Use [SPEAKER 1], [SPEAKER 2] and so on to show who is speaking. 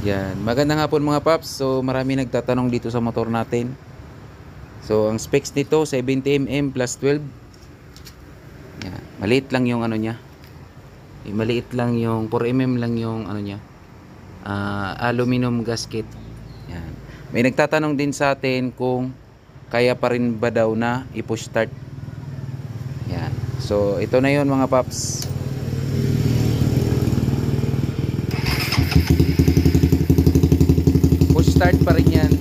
[SPEAKER 1] Yan. Magandang hapon mga paps. So marami nagtatanong dito sa motor natin. So ang specs nito 70mm plus 12. Yan. Maliit lang yung ano niya. Maliit lang yung 4mm lang yung ano niya. Aluminum gasket. Yan. May nagtatanong din sa atin kung kaya pa rin ba daw na i-push start. Yan. So ito na yon mga paps. Push start pa rin yan.